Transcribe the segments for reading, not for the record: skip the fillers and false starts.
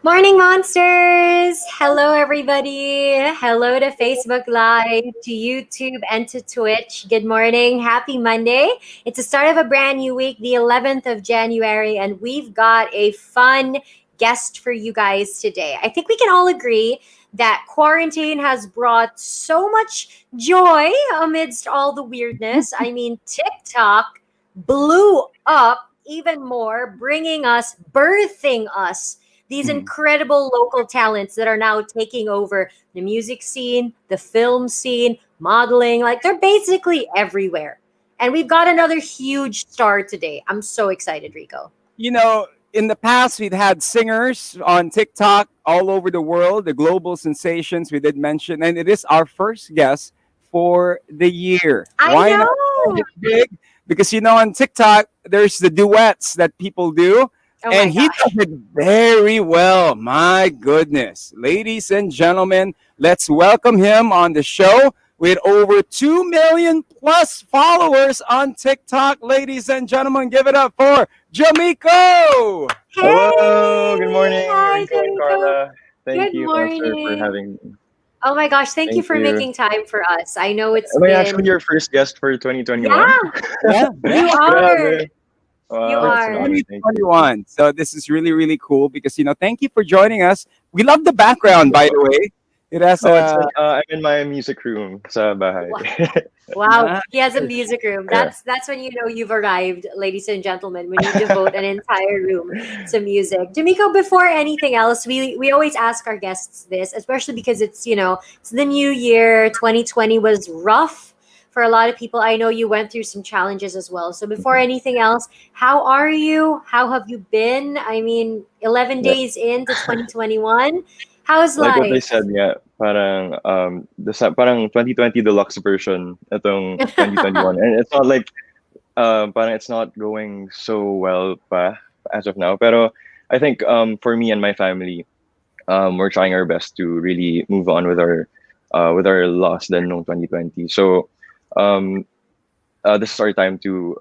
Morning, monsters! Hello, everybody. Hello to Facebook Live, to YouTube, and to Twitch. Good morning. Happy Monday. It's the start of a brand new week, the 11th of January, and we've got a fun guest for you guys today. I think we can all agree that quarantine has brought so much joy amidst all the weirdness. I mean, TikTok blew up even more, birthing us these Mhm. incredible local talents that are now taking over the music scene, the film scene, modeling. Like they're basically everywhere. And we've got another huge star today. I'm so excited, Rico. You know, in the past, we've had singers on TikTok all over the world, the global sensations we did mention, and it is our first guest for the year. I Why not make know. it big? Because, on TikTok, there's the duets that people do, Oh and my he gosh. does it very well. My goodness. Ladies and gentlemen, let's welcome him on the show with over 2 million plus followers on TikTok. Ladies and gentlemen, give it up for Jamiko! Hello, good Hey. morning, Hi, Rico and Rico. Carla. Thank Good you, Monster, for morning. having me. Oh my gosh. Thank you Thank for you. making time for us. I know it's Am I actually been, your first guest for yeah, 2021? Yeah, yeah. you are. Grabe. You Wow, For that's an are. honor. Thank you. 2021. So this is really, really cool because, thank you for joining us. We love the background, by the way. It has Oh, it's a, I'm in my music room sa bahay. Wow, nice. he has a music room. Yeah. That's when you know you've arrived, ladies and gentlemen, when you devote an entire room to music. D'Amico, before anything else, we always ask our guests this, especially because it's the new year. 2020 was rough for a lot of people. I know you went through some challenges as well. So before anything else, how are you? How have you been? I mean, 11 Yeah. days into 2021. How's Like what they said, life? yeah, parang 2020 deluxe version itong 2021. And it's not like parang it's not going so well pa as of now. Pero I think for me and my family, we're trying our best to really move on with our loss then no 2020. So um, this is our time to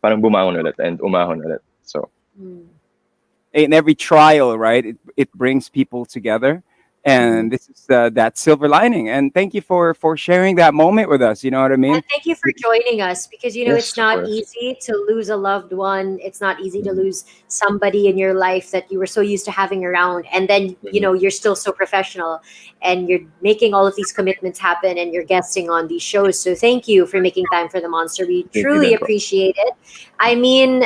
parang bumangon ulit and umahon ulit. So Hmm. In every trial, right? It brings people together, Mhm. and this is that silver lining. And thank you for sharing that moment with us. You know what I And mean? thank you for joining us because it's yes, of not course. easy to lose a loved one. It's not easy to Mhm. lose somebody in your life that you were so used to having around. And then, Mhm. you're still so professional and you're making all of these commitments happen and you're guesting on these shows. So thank you for making time for the monster. We Thank you truly then po. appreciate it. I mean,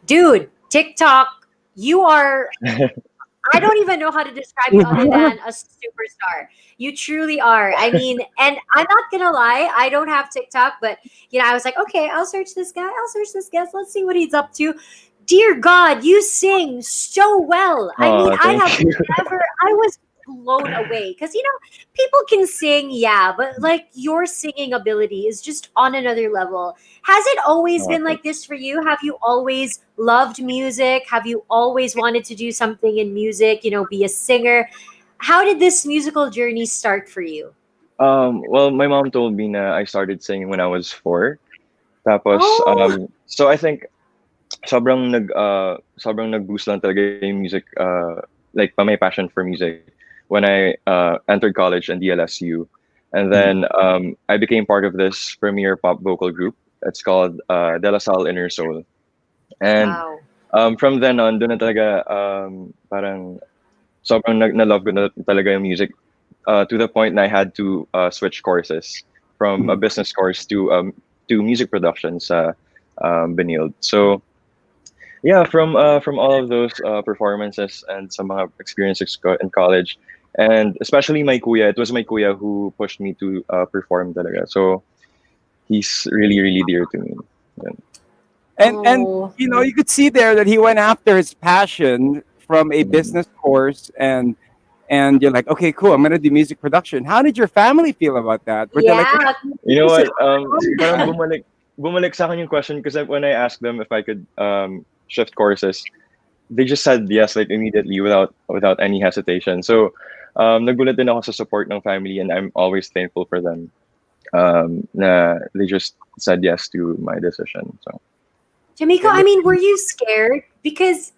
dude, TikTok, you are I don't even know how to describe you other than a superstar. You truly are. I mean, and I'm not gonna lie, I don't have TikTok, but I was like, okay, I'll search this guy, I'll search this guest, let's see what he's up to. Dear God, you sing so well. I mean, Oh, thank you. I was blown away because people can sing, yeah, but like your singing ability is just on another level. Has it always Oh, been thank like this for you? Have you always loved music? Have you always wanted to do something in music, be a singer? How did this musical journey start for you? Well, my mom told me na I started singing when I was 4. Tapos, Oh, so I think sobrang nag-boost lang talaga yung music, like pa may passion for music when I entered college and DLSU. And then I became part of this premier pop vocal group. It's called De La Salle Inner Soul. And wow. from then on, doon na talaga parang sobrang na-love ko na talaga yung music to the point na I had to switch courses from a business course to music production sa Benilde. So yeah, from all of those performances and some mga experiences ko in college, and especially my kuya, it was my kuya who pushed me to perform talaga. So he's really really dear to me. And, And Oh, you could see there that he went after his passion from a mm. business course, and you're like, okay, cool, I'm gonna do music production. How did your family feel about that? Were they like, yeah. You know this is what? Parang bumalik sa akin yung question because when I asked them if I could shift courses, they just said yes like immediately without any hesitation. So nagulat din ako sa support ng family, and I'm always thankful for them. Na they just said yes to my decision. So Jamaica, I mean, were you scared? Because,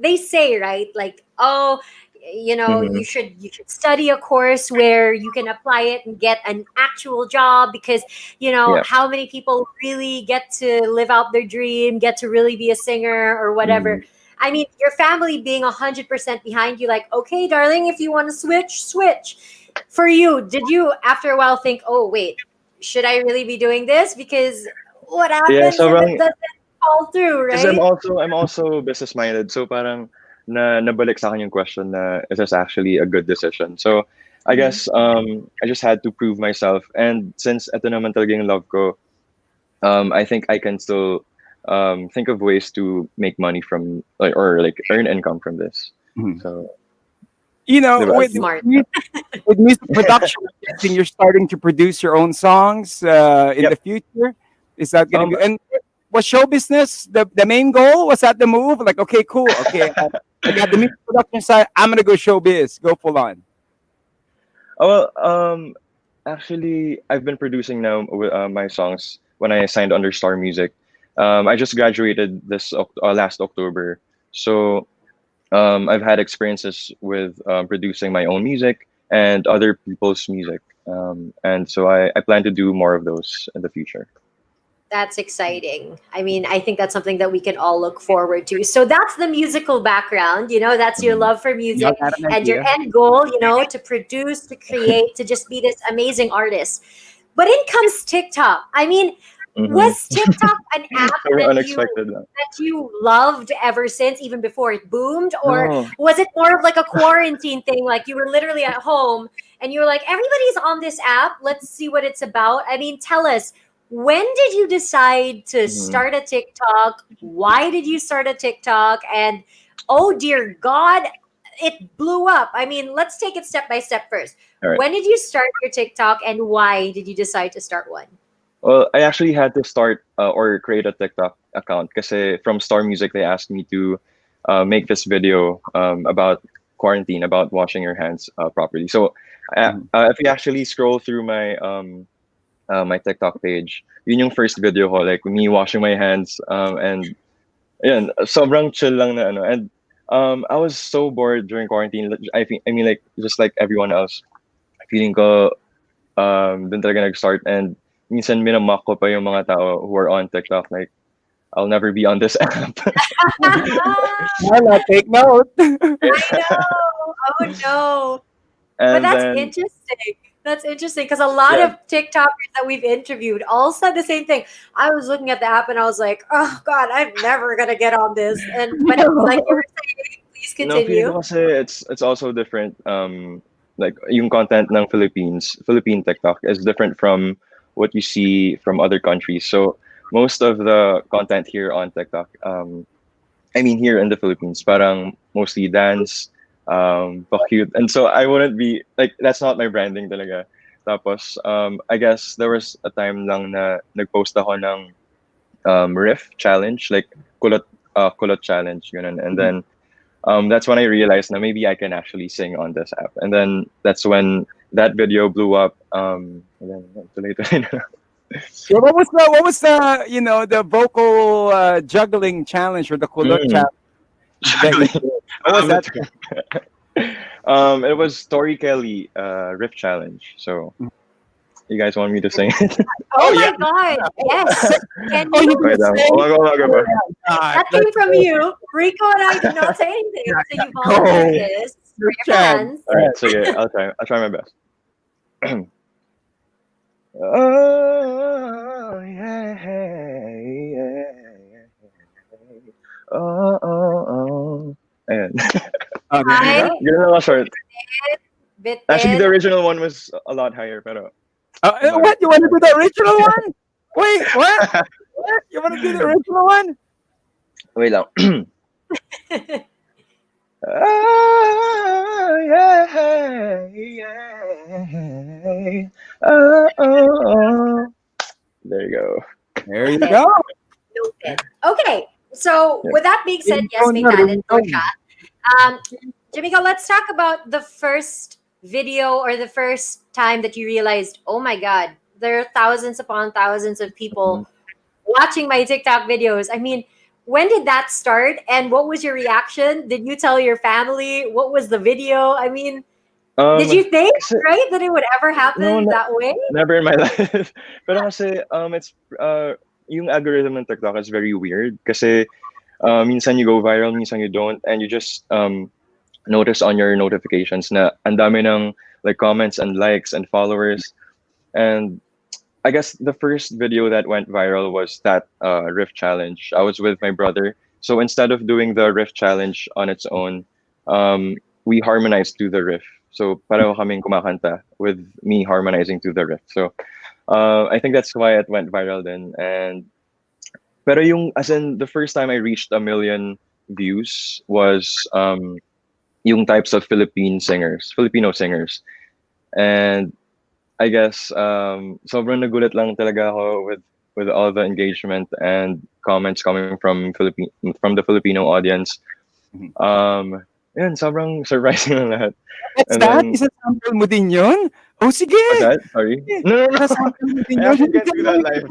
they say, right? Like, oh, Mm-hmm. you should study a course where you can apply it and get an actual job, because Yeah. how many people really get to live out their dream, get to really be a singer or whatever. Mm-hmm. I mean, your family being 100% behind you, like, okay, darling, if you want to switch, switch. For you, did you after a while think, oh wait, should I really be doing this? Because what Yeah, happens if it sobrang doesn't fall through, because I'm right? also I'm also business minded. So parang nabalik sa akin yung question na is this actually a good decision? So I Mhm. guess I just had to prove myself, and since ito naman talaga yung love ko, I think I can still think of ways to make money from like earn income from this. Mhm. So, You know, diba? That's smart. with music production, I'm guessing you're starting to produce your own songs in Yep. the future. Is that going to Um. be? And was show business the main goal? Was that the move? Like, okay, cool. Okay, I got the music production side. I'm gonna go showbiz. Go full on. Oh, well. Actually, I've been producing now my songs when I signed under Star Music. I just graduated last October, so I've had experiences with producing my own music and other people's music, and so I plan to do more of those in the future. That's exciting. I mean, I think that's something that we can all look forward to. So that's the musical background, that's your Mhm. love for You music got an and your idea? end goal, to produce, to create, to just be this amazing artist. But in comes TikTok. I mean, Mhm. was TikTok an app So that you unexpected lang. loved ever since, even before it boomed? Or No. was it more of like a quarantine thing? Like you were literally at home and you were like, everybody's on this app. Let's see what it's about. I mean, tell us, when did you decide to Mhm. start a TikTok? Why did you start a TikTok? And oh dear God, it blew up. I mean, let's take it step by step first. All right. When did you start your TikTok and why did you decide to start one? Well, I actually had to start or create a TikTok account because from Star Music they asked me to make this video about quarantine, about washing your hands properly. So Mhm. if you actually scroll through my TikTok page, yun yung first video ko, like me washing my hands, and yun, sobrang chill lang na ano. And I was so bored during quarantine. I mean, like just like everyone else, feeling ko dun talaga nag-start, and minsan minamock ko pa yung mga tao who are on TikTok, like I'll never be on this app. Wala, take note. I know. Oh no. But And that's then interesting. That's interesting because a lot yeah, of TikTokers that we've interviewed all said the same thing. I was looking at the app and I was like, "Oh God, I'm never gonna get on this." And but like you were saying, please no, feeling continue. ko kasi it's also different. Like yung content ng Philippine TikTok is different from what you see from other countries. So most of the content here on TikTok, I mean here in the Philippines, parang mostly dance, pa-cute. And so I wouldn't be like that's not my branding talaga. Tapos I guess there was a time lang na nagpost ako ng riff challenge, like kulot challenge ganun. And then that's when I realized now maybe I can actually sing on this app. And then that's when that video blew up. And then tuloy-tuloy na lang. So what was the vocal juggling challenge or the kulot Mm. challenge that you did? What was that? It was Tori Kelly riff challenge. So you guys want me to sing it? Oh Oh yeah. my God. Yes. Can Oh, you you? can Wait, sing. umaga Oh ba? my God. That Let's came from go. you. Rico and I did not say anything. So you volunteered Go. this for Good your chance. fans. All right, so yeah, I'll try my best. Oh yeah, yeah, oh, oh, oh. Ayan. Oh, there you Hi, go. Ganun lang ako short. Actually, the Bitin. original one was a lot higher, pero umaga. What? You want to do the original one? Wait, what? What? You want to do the original one? Wait lang. Oh, yeah, yeah. Oh, oh, oh. There you go. There you Noted. go. Noted. Okay. So Yeah. with that being said, yes, may talent po siya. Jamaica, let's talk about the first video or the first time that you realized, oh my God, there are thousands upon thousands of Mhm. people watching my TikTok videos. I mean, when did that start? And what was your reaction? Did you tell your family? What was the video? I mean, did you think, Kasi, right, that it would ever no, happen that way? never in my life. Pero kasi, it's, yung algorithm ng TikTok is very weird. Kasi, minsan you go viral, minsan you don't, and you just, notice on your notifications na ang dami ng, like, comments and likes and followers. And I guess the first video that went viral was that riff challenge. I was with my brother. So instead of doing the riff challenge on its own, we harmonized to the riff. So pareho kaming kumakanta with me harmonizing to the riff. So I think that's why it went viral then. And pero yung as in the first time I reached a million views was yung types of Filipino singers. And I guess sobrang nagulat lang talaga ako with all the engagement and comments coming from the Filipino audience. Mhm. Yun, sobrang surprising lang lahat. What's And that? then Isasample mo din yun? Oh, sige! what's that? Sorry. Sige. No, no, no. Isasample mo din I yun. actually Hindi can't ka do that naman live.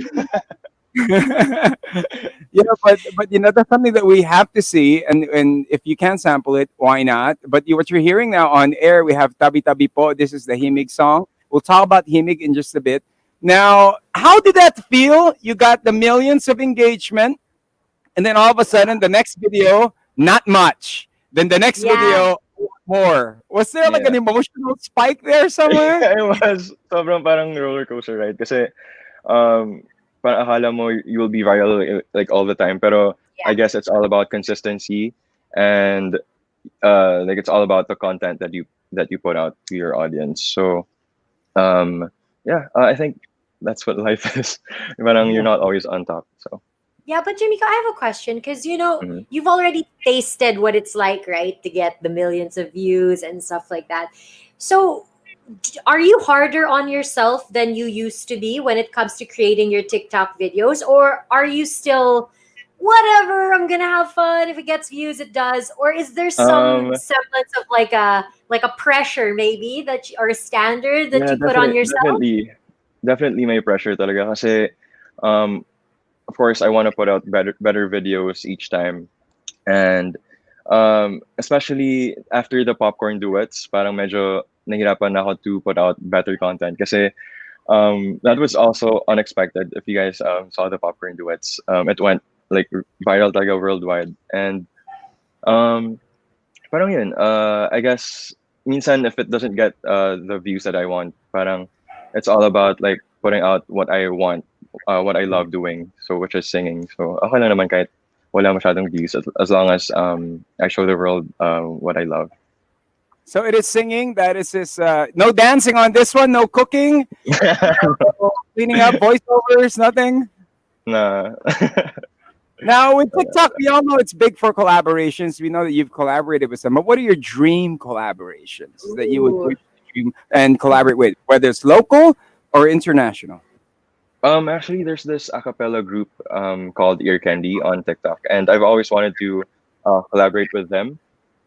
but that's something that we have to see, and if you can sample it, why not? But what you're hearing now on air, we have Tabitha Bipo. This is the Himig song. We'll talk about Himig in just a bit. Now, how did that feel? You got the millions of engagement, and then all of a sudden, the next video, not much. Then the next Yeah. video, more. Was there like an Yeah. emotional spike there somewhere? It was sobrang parang roller coaster ride kasi um parang akala mo you will be viral like all the time, pero Yeah. I guess it's all about consistency and like it's all about the content that you put out to your audience. So yeah, I think that's what life is. Parang you're Yeah. not always on top. So Yeah, but Jamika, I have a question because mhm. you've already tasted what it's like, right, to get the millions of views and stuff like that. So, are you harder on yourself than you used to be when it comes to creating your TikTok videos, or are you still whatever? I'm gonna have fun. If it gets views, it does. Or is there some um semblance of like a pressure maybe or a standard that yeah, you put on yourself? definitely may pressure talaga kasi um of course I want to put out better videos each time. And especially after the popcorn duets, parang medyo nahirapan ako to put out better content kasi that was also unexpected. If you guys saw the popcorn duets, it went like viral talaga worldwide. And um, parang yun, I guess minsan if it doesn't get the views that I want, parang it's all about like putting out what I want, what I love doing, so which is singing. So okay lang naman kahit wala masyadong views as long as I show the world what I love. So it is singing. That is this. No dancing on this one. No cooking. No cleaning up. Voiceovers. Nothing. Na Now with TikTok, we all know it's big for collaborations. We know that you've collaborated with some. But what are your dream collaborations that you would Ooh. wish to dream and collaborate with, whether it's local or international? actually there's this a cappella group called Ear Candy on TikTok, and I've always wanted to collaborate with them.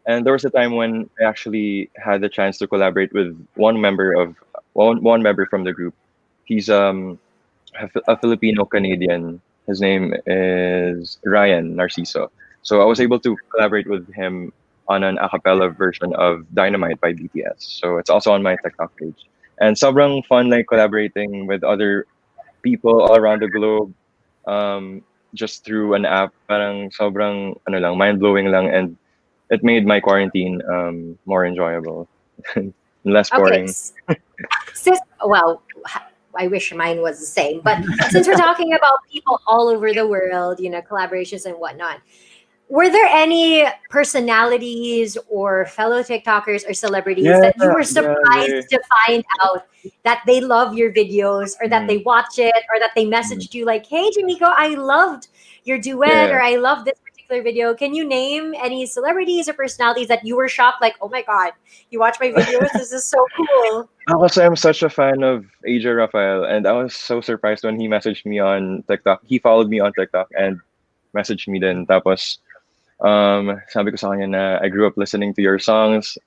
And there was a time when I actually had the chance to collaborate with one member from the group. He's a Filipino Canadian. His name is Ryan Narciso. So I was able to collaborate with him on an a cappella version of Dynamite by BTS. So it's also on my TikTok page. And sobrang fun like collaborating with other people all around the globe just through an app. Parang sobrang ano lang, mind-blowing lang, and it made my quarantine more enjoyable and less Okay. boring. Well, I wish mine was the same. But since we're talking about people all over the world, collaborations and whatnot, were there any personalities or fellow TikTokers or celebrities Yeah, that you were yeah, surprised to find out that they love your videos or that mm, they watch it or that they mm, messaged you like, hey, Jamiko, I loved your duet yeah. or I love this particular video. Can you name any celebrities or personalities that you were shocked, like, oh my God, you watch my videos? This is so cool. Because I'm such a fan of AJ Rafael, and I was so surprised when he messaged me on TikTok. He followed me on TikTok and messaged me then. Tapos, sabi ko sa kanya na I grew up listening to your songs.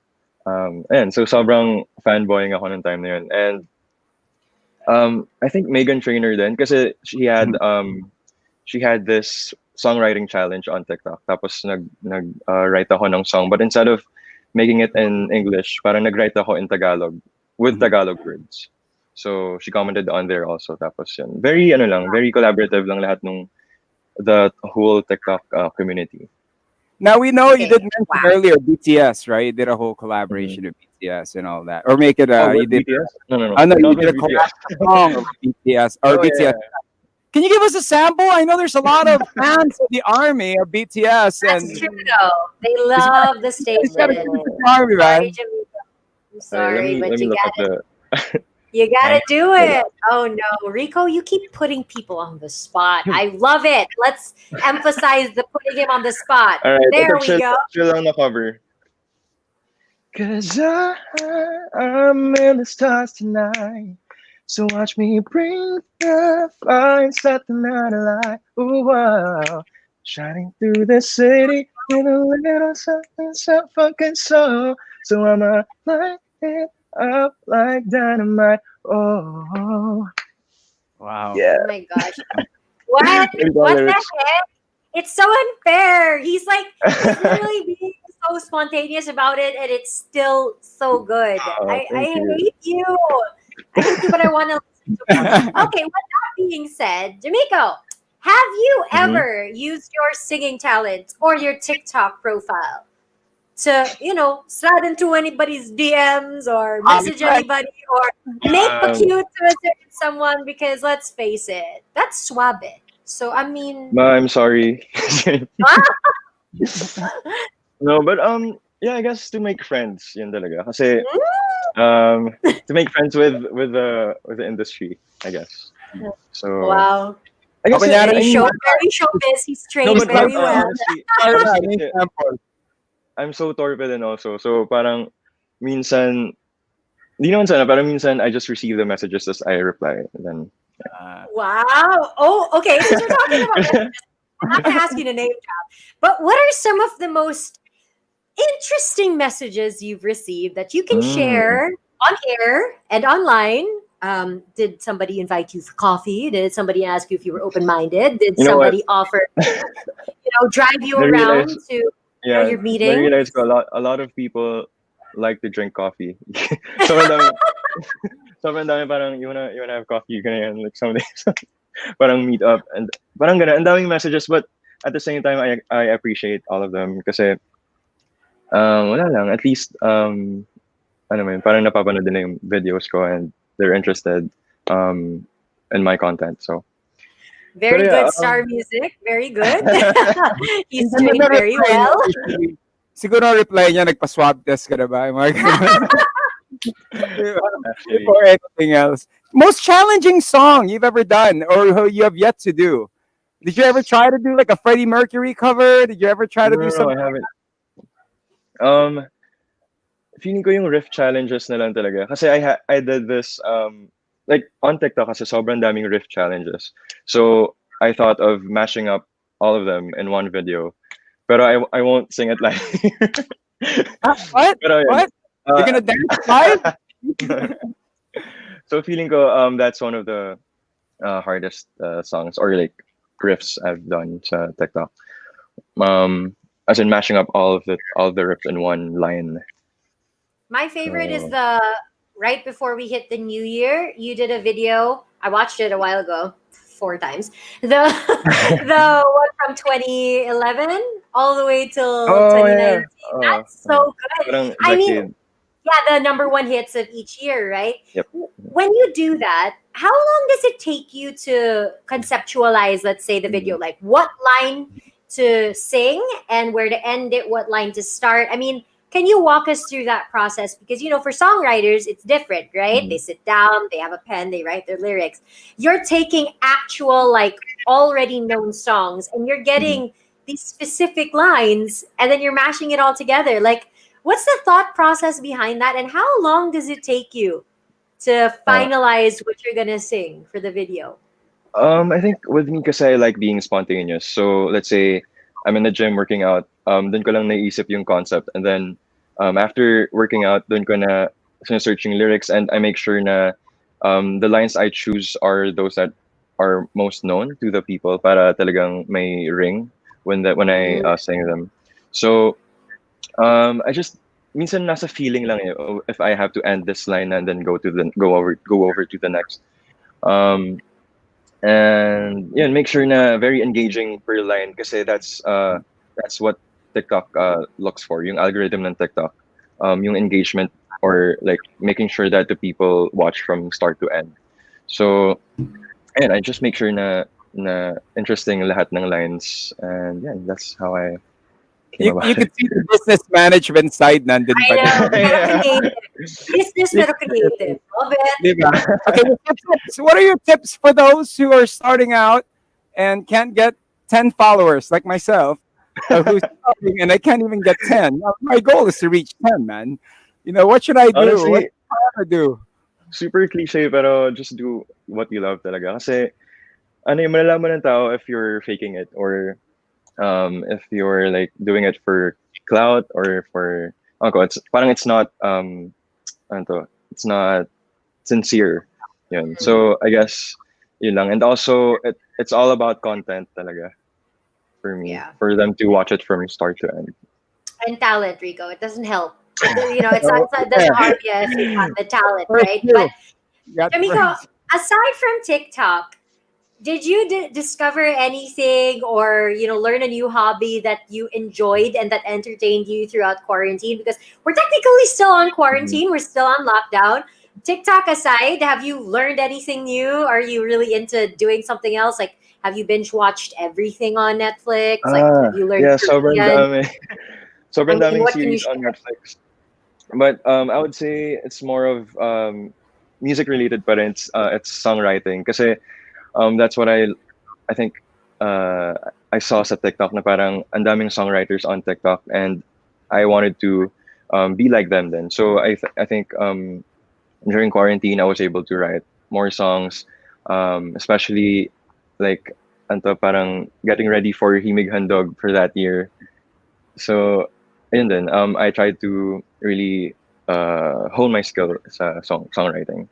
And so sobrang fanboying ako nung time na yun. And I think Megan Trainor then, kasi she had this songwriting challenge on TikTok. Tapos write ako ng song, but instead of making it in English, parang nag-write ako in Tagalog with Mhm. Tagalog words. So she commented on there also. Tapos yun. Very ano lang, very collaborative lang lahat nung the whole TikTok community. Now we know you Okay. did mention Wow. earlier BTS, right? You did a whole Mhm. collaboration with BTS and all that, or make it Oh, a you with did. BTS? No, no, no. I know you Not did with a collab BTS. song of BTS or Oh BTS. yeah. Can you give us a sample? I know there's a lot of fans of the army of BTS, That's and true though. They you love the gotta station. give us Oh. the army, Sorry, man. Jamaica. I'm Okay, sorry, let but me you look up got the You I gotta do did it. Oh no, Rico, you keep putting people on the spot. I love it. Let's emphasize the putting him on the spot. All right, ito There we chill, go. chill lang na cover. Cause I'm in the stars tonight. So watch me bring the fire and set the night alight. Ooh, wow. Shining through the city with a little something so fucking soul. So I'ma light it up like dynamite. Oh, Wow. yeah. Oh my gosh. What? Maybe the What the lyrics. heck? It's so unfair. He's literally being so spontaneous about it, and it's still so good. Oh, I thank you. hate you. I hate you, but I want to listen to more. Okay, with that being said, Jamaico, have you Mm-hmm. ever used your singing talents or your TikTok profile to, slide into anybody's DMs or message anybody or make pa Um, cute to a certain someone? Because let's face it, that's suave. So, I mean, Ma, I'm sorry. ah, No, but yeah, I guess to make friends, yun talaga. Kasi mm, to make friends with the industry, I guess. So wow. I O guess kunyari, Very I show, mean very showbiz. He's no, trained but very well. honestly, Para, honestly may kasi sample. I'm so torpid and also so parang minsan di naman sana parang minsan I just receive the messages as I reply and then Ah. Wow. Oh, okay. Since we're talking about messages, I'm not going to ask you to name drop, but what are some of the most interesting messages you've received that you can mm, share on air and online? Did somebody invite you for coffee? Did somebody ask you if you were open minded? Did you know what? somebody offer, drive you Na-realize around to, yeah, your meetings? na-realize ko a lot of people like to drink coffee. Sobrang dami sobrang dami parang you wanna have coffee ganyan like some days parang meet up and parang ganun ang daming messages but at the same time I appreciate all of them kasi wala lang at least ano mo yun parang napapanood nila yung videos ko and they're interested um in my content so pero Very yeah good star music. Very good. He's Minsan trained very na-reply niya well. usually. Siguro ang reply niya, nagpa-swab test ka na ba? Yung mga ganun. actually Before anything else. Most challenging song you've ever done or who you have yet to do? Did you ever try to do like a Freddie Mercury cover? Did you ever try to no do no no I something? haven't feeling ko yung riff challenges na lang talaga. Kasi I did this like on TikTok kasi sobrang daming riff challenges. So I thought of mashing up all of them in one video. Pero I won't sing it live. Ah, what? Pero yun. What? You're gonna dance live? So feeling ko that's one of the hardest songs or like riffs I've done sa TikTok. As in mashing up all of the riffs in one line. My favorite is So the right before we hit the new year. You did a video. I watched it a while ago, four times. The the one from 2011 all the way till oh yeah. 2019. That's so good. Parang I mean, decade. yeah, the number one hits of each year, right? Yep. When you do that, how long does it take you to conceptualize, let's say, the Mhm. video? Like what line to sing and where to end it, what line to start? I mean, can you walk us through that process? Because, for songwriters, it's different, right? They Mhm. sit down, they have a pen, they write their lyrics. You're taking actual, like, already known songs and you're Mhm. getting these specific lines and then you're mashing it all together. Like, what's the thought process behind that, and how long does it take you to Uh, finalize what you're gonna sing for the video? I think with me kasi I like being spontaneous. So let's say I'm in the gym working out, dun ko lang naisip yung concept, and then after working out, dun ko na searching lyrics, and I make sure na the lines I choose are those that are most known to the people para talagang may ring when I Mm, sing them. So I just minsan nasa feeling lang eh, oh, if I have to end this line and then go over to the next. Um, and yeah, make sure na very engaging per line kasi that's what TikTok looks for, yung algorithm ng TikTok. Yung engagement or like making sure that the people watch from start to end. So, and I just make sure na interesting lahat ng lines, and yeah, that's how I came You about could it. see the business management side nandun I pa din. know, pero Yeah. creative. Business pero creative. Love it. Di ba? Okay, tips. What are your tips for those who are starting out and can't get 10 followers like myself, who's starting and I can't even get 10? Now, my goal is to reach 10, man. What should I do? What Honestly, should I do? super cliche pero just do what you love talaga. Kasi ano yung malalaman ng tao if you're faking it or if you're like doing it for clout or for it's parang it's not ano to, it's not sincere. Yun. Mm, So I guess yun lang. And also it's all about content talaga for me. yeah. For them to watch it from start to end. And talent, Rico. It doesn't help. So, It yeah, doesn't harm you if you got the talent, first right? But you. You got Jamiko, first. aside from TikTok, did you discover anything or learn a new hobby that you enjoyed and that entertained you throughout quarantine? Because we're technically still on Mhm. quarantine, we're still on lockdown. TikTok aside, have you learned anything new? Are you really into doing something else? Like, have you binge watched everything on Netflix? Like, have you learned Yeah, sobrang Korean? dami. I Sobrang mean, daming what can you series on share? Netflix. But I would say it's more of music related, but it's songwriting. Kasi that's what I think I saw sa TikTok na parang ang daming songwriters on TikTok, and I wanted to be like them then. So I think during quarantine I was able to write more songs, especially like anto parang getting ready for Himig Handog for that year. So and then I tried to really hone my skill sa songwriting.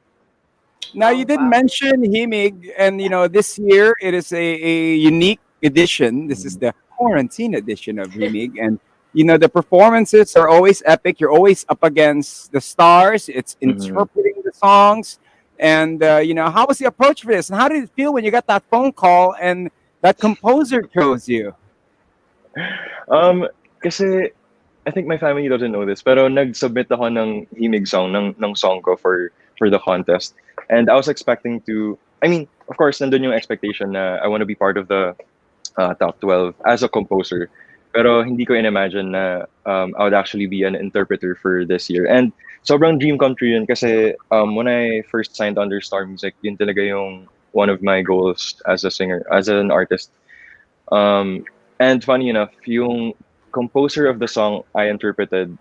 Now, you Oh, did wow. mention Himig, and this year it is a unique edition. This is Mhm. the quarantine edition of Himig, and the performances are always epic. You're always up against the stars. It's Mhm. interpreting the songs, and how was the approach for this, and how did it feel when you got that phone call and that composer chose you? Um, kasi I think my family doesn't know this, pero nag-submit ako ng himig song ng song ko for the contest. And I was expecting to I mean, of course, nandun yung expectation na I want to be part of the top 12 as a composer. Pero hindi ko in-imagine na I would actually be an interpreter for this year. And sobrang dream come true yun kasi when I first signed under Star Music, yun talaga yung one of my goals as a singer, as an artist. Um, and funny enough, yung composer of the song I interpreted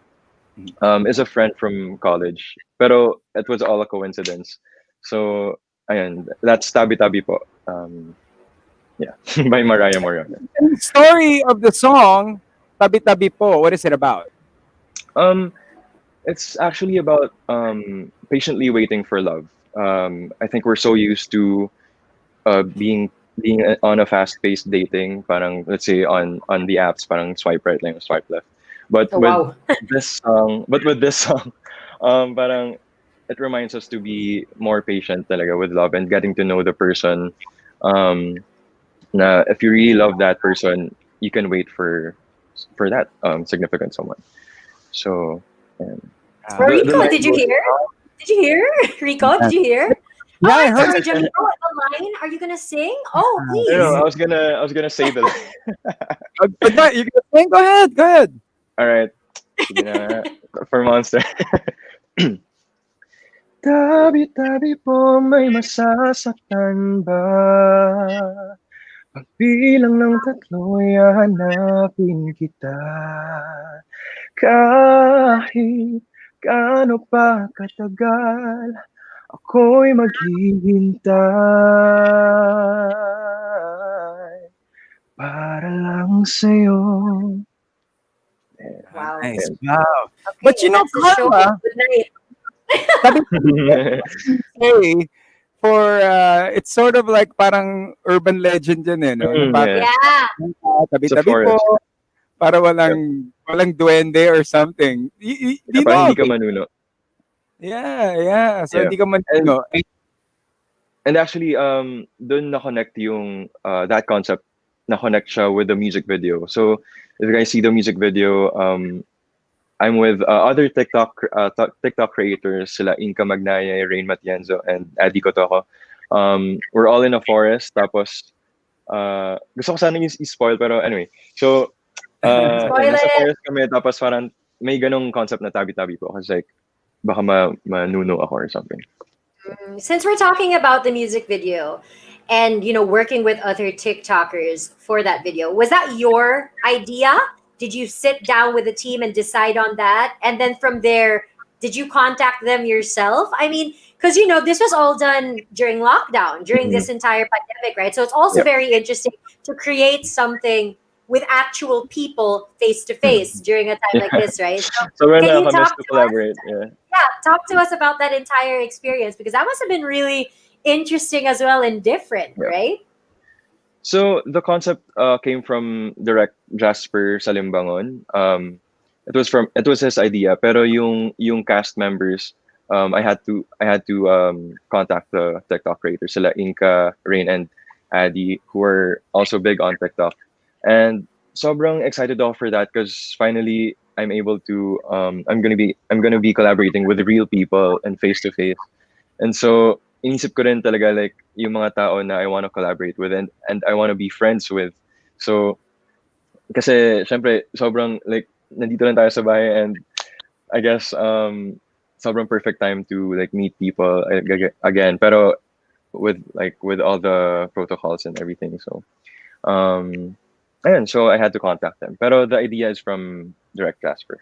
is a friend from college. Pero it was all a coincidence. So, ayun, that's Tabitha Bipo. Yeah, by Mariah Moraga. And the story of the song Tabitha Bipo, what is it about? Um, it's actually about patiently waiting for love. I think we're so used to being on a fast-paced dating, parang let's say on the apps, parang swipe right lang, swipe left. But Oh, with wow. this song, parang it reminds us to be more patient talaga with love and getting to know the person. Um, na if you really love that person, you can wait for that significant someone. So, and Well, Ah, the Rico, line did you goes, hear? Did you hear? Rico, yeah, did you hear? Oh, yeah, I I'm heard sorry, it. Jamiko. The line. Are you gonna sing? Oh, I don't know. please. I was gonna say the But no, you can sing. Go ahead. Go ahead. all right. Sige na for Monster. Tabi-tabi po may masasaktan ba? Pagbilang ng tatlo'y hahanapin kita. Kahit gaano pa katagal, ako'y maghihintay para lang sa'yo. Wow. Nice. Ayan. Wow. But Okay, that's the show. Carla, Good night. sabi say for it's sort of like parang urban legend yun eh, no? Yung Mm, parang yeah, Yeah. it's a tabi-tabi po, forest. para Yep. walang duwende or something. Yeah, Di parang know hindi of ka it. manuno. Yeah. So Yeah. hindi ka man, And no. and actually dun na connect yung that concept na connect siya with the music video. So if you guys see the music video, I'm with other TikTok creators, sila Inka Magnaya, Rain Matienzo, and Adi Kotoko. We're all in a forest, tapos gusto ko sana i-spoil, pero anyway. So, Spoil nasa it. forest kami, tapos parang may ganong concept na tabi-tabi po. Kasi like, baka manuno ako or something. Since we're talking about the music video and working with other TikTokers for that video, was that your idea? Did you sit down with the team and decide on that? And then from there, did you contact them yourself? I mean, because this was all done during lockdown, during Mm-hmm. this entire pandemic, right? So it's also Yep. very interesting to create something with actual people face to Mm. face during a time like Yeah. this, right? So So we're can you nakakamiss talk to to us? collaborate. Yeah. Yeah, talk to us about that entire experience because that must have been really interesting as well and different, Yeah. right? So the concept came from direct Jasper Salimbangon. It was his idea, pero yung cast members, I had to contact the TikTok creators, sila Inka, Rain, and Addy, who are also big on TikTok, and sobrang excited ako for that because finally I'm gonna be collaborating with real people and face to face. And so, inisip ko rin talaga like yung mga tao na I want to collaborate with and I want to be friends with. So, kasi syempre sobrang like nandito lang tayo sa bahay and I guess sobrang perfect time to like meet people again pero with all the protocols and everything. So, um ayun, so I had to contact them. Pero the idea is from Direct Jasper.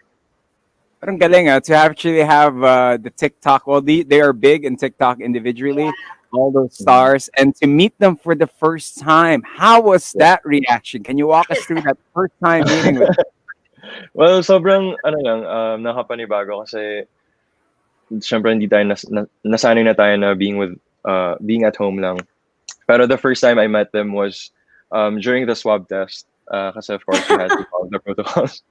Parang galing to actually have the TikTok. Well, they are big in TikTok individually, all those Mhm. stars, and to meet them for the first time. How was Yeah. that reaction? Can you walk us through that first time meeting with? Well, sobrang ano lang, nakapanibago kasi syempre hindi tayo nasanay na tayo na being at home lang. Pero the first time I met them was during the swab test. Kasi of course we had to follow the protocols.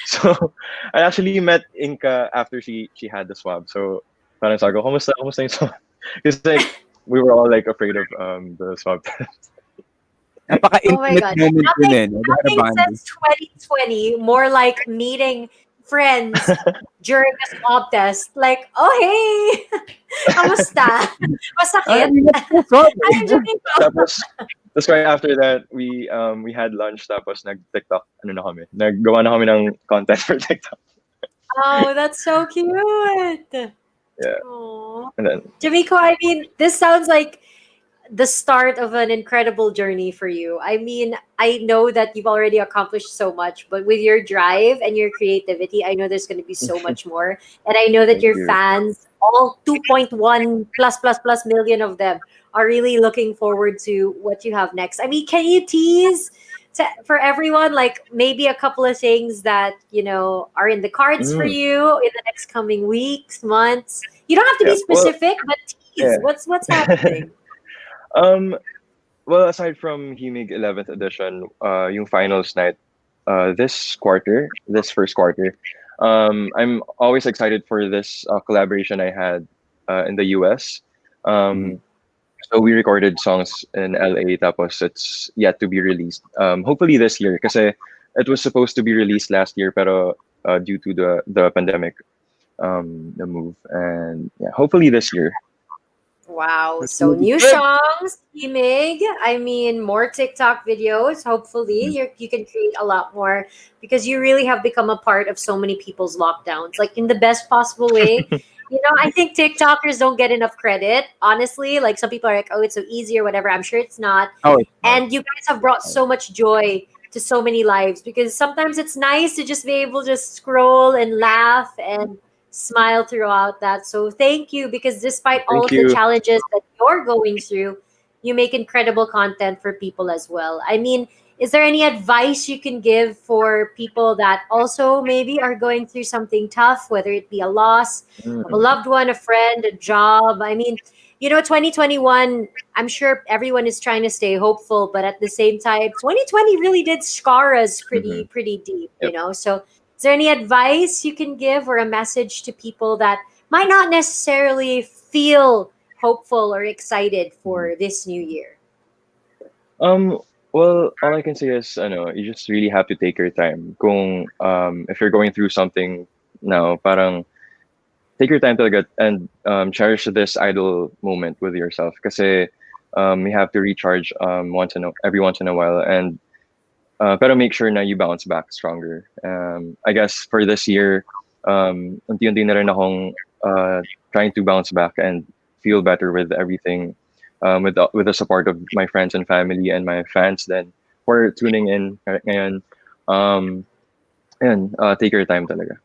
So I actually met Inka after she had the swab. So parang sabi ko, kumusta yung swab? Because like we were all like afraid of the swab test. Oh my Napaka-intimate god. moment yun Nothing eh, no? They had a nothing bonding. says 2020 more like meeting friends during a swab test. Like, oh hey, kamusta? I Masakit? mean, that's so I'm sorry. joking. Tapos right after that, we had lunch tapos nag-TikTok ano na kami. Naggawa na kami ng content for TikTok. Oh, that's so cute. Yeah. Oh, And then Jamiko, I mean, this sounds like the start of an incredible journey for you. I mean, I know that you've already accomplished so much, but with your drive and your creativity, I know there's going to be so much more. And I know that thank your you. fans, all 2.1 plus million of them, are really looking forward to what you have next. I mean, can you tease for everyone, like maybe a couple of things that, are in the cards for Mm, you in the next coming weeks, months? You don't have to yeah. be Well, specific, but tease. yeah. What's happening? um well, aside from Himig 11th edition, yung finals night this first quarter, I'm always excited for this collaboration I had in the US. Mhm. Um so we recorded songs in LA tapos it's yet to be released. Hopefully this year kasi it was supposed to be released last year pero due to the pandemic the move and yeah, hopefully this year. Wow. That's So really new good. songs, Imig. I mean, more TikTok videos. Hopefully, Mm. you can create a lot more because you really have become a part of so many people's lockdowns, like in the best possible way. I think TikTokers don't get enough credit. Honestly, like some people are like, "Oh, it's so easy" or whatever. I'm sure it's not. Oh, it's not. And you guys have brought so much joy to so many lives because sometimes it's nice to just be able to scroll and laugh and smile throughout that. So thank you because despite all Thank of the you. challenges that you're going through, you make incredible content for people as well. I mean, is there any advice you can give for people that also maybe are going through something tough, whether it be a loss of a Mm. loved one, a friend, a job? I mean, 2021, I'm sure everyone is trying to stay hopeful, but at the same time, 2020 really did scar us Mm-hmm. pretty deep, Yep. So is there any advice you can give or a message to people that might not necessarily feel hopeful or excited Mm-hmm. for this new year? Um, well, all I can say is, you just really have to take your time. If you're going through something now, parang take your time talaga and cherish this idle moment with yourself. Kasi you have to recharge every once in a while, and pero make sure na you bounce back stronger. I guess for this year, unti-unti na rin akong trying to bounce back and feel better with everything, with the support of my friends and family and my fans. Then for tuning in ngayon, um, take your time talaga.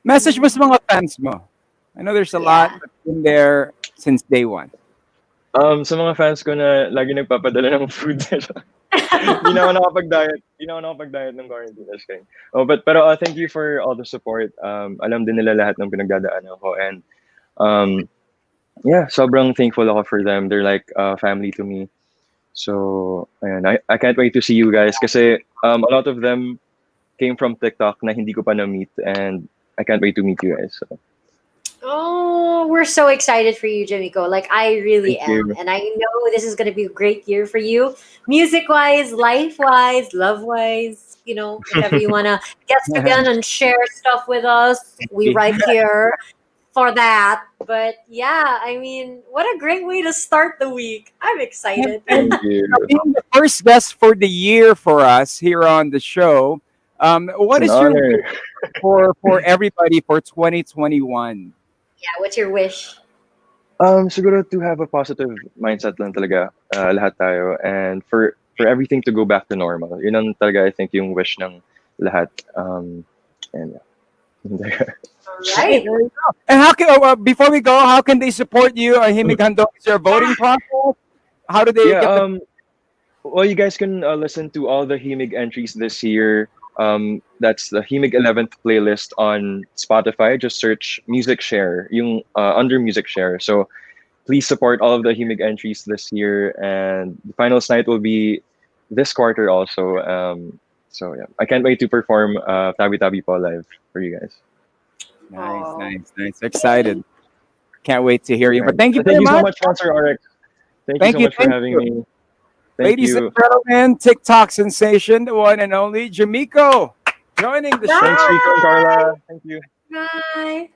Message mo Mhm. sa mga fans mo. I know there's a lot Yeah. that's been there since day one. Sa mga fans ko na lagi nagpapadala ng food nila. Hindi na ako nakapag-diet ng quarantine. Just kidding. Oh, pero thank you for all the support. Alam din nila lahat ng pinagdadaanan ko, and um, yeah, sobrang thankful ako for them. They're like family to me. So, ayan, I can't wait to see you guys kasi a lot of them came from TikTok na hindi ko pa na-meet, and I can't wait to meet you guys. So, Oh, we're so excited for you, Jimiko. Like, I really thank am. you. And I know this is going to be a great year for you, music wise, life wise, love wise. If ever you want to guest again and share stuff with us, we right here for that. But yeah, I mean, what a great way to start the week. I'm excited. Thank And you. being the first guest for the year for us here on the show, It's what an is your honor. wish for everybody for 2021? Yeah, what's your wish? Siguro to have a positive mindset lang talaga, lahat tayo, and for everything to go back to normal. Yun ang talaga, I think, yung wish ng lahat. And yeah. All Hey, right. there you go. And how can before we go, how can they support you? Himig Handog is your Yeah. voting process. How do they Yeah, get the? well, you guys can listen to all the Himig entries this year. That's the Himig 11th playlist on Spotify. Just search Music Share, yung under Music Share. So please support all of the Himig entries this year, and the finals night will be this quarter also. So yeah, I can't wait to perform Tabitha Bipo live for you guys. Nice, Oh. nice, nice. Excited. Can't wait to hear you. Right. But thank you Thank very you so much. much, Monster RX. Thank you Thank so you, much for thank having you. me. Thank Ladies and you. gentlemen, TikTok sensation, the one and only Jamiko, joining the Thanks, show. Rico and Bye. Carla. Thank you. Bye.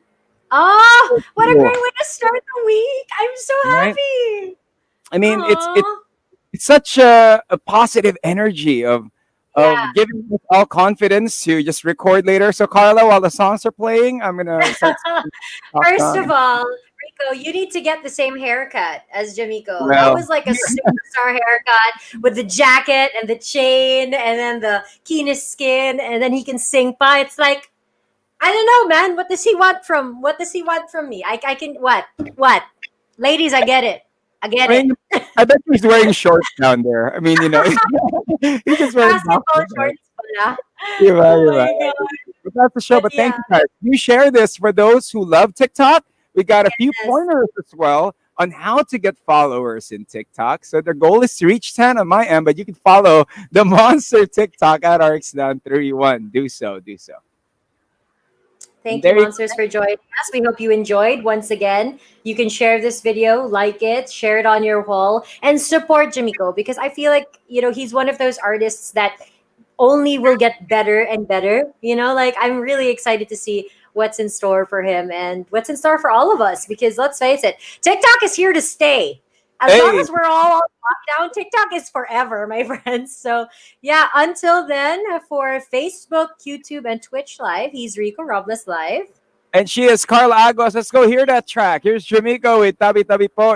Oh, what a Cool, great way to start the week. I'm so right? happy. I mean, Oh, it's such a positive energy of yeah. giving us all confidence to just record later. So Carla, while the songs are playing, I'm gonna start singing the top First of song. all, Rico, you need to get the same haircut as Jamiko. That Well, was like a superstar haircut with the jacket and the chain and then the keenest skin and then he can sing pa. It's like I don't know, man. What does he want from me? I can what? What? Ladies, I get it. I get I it. mean, I bet he's wearing shorts down there. I mean, he's just wearing Basketball boxers, right? shorts pala. You're right, Oh you're right. my god. But that's the show. But But thank yeah, you guys. You share this for those who love TikTok. We got a few yes. pointers as well on how to get followers in TikTok. So the goal is to reach 10 on my end, but you can follow the monster TikTok at RX931. Do so, do so. And Thank you, there you monsters, for joining us. We hope you enjoyed. Once again, you can share this video, like it, share it on your wall, and support Jimiko because I feel like he's one of those artists that only will get better and better. Like I'm really excited to see what's in store for him and what's in store for all of us because let's face it, TikTok is here to stay. As long Hey, as we're all on lockdown, TikTok is forever, my friends. So, yeah, until then, for Facebook, YouTube, and Twitch Live, he's Rico Robles Live. and she is Carla Agos. Let's go hear that track. Here's Jamaica with Tabi Tabi Po.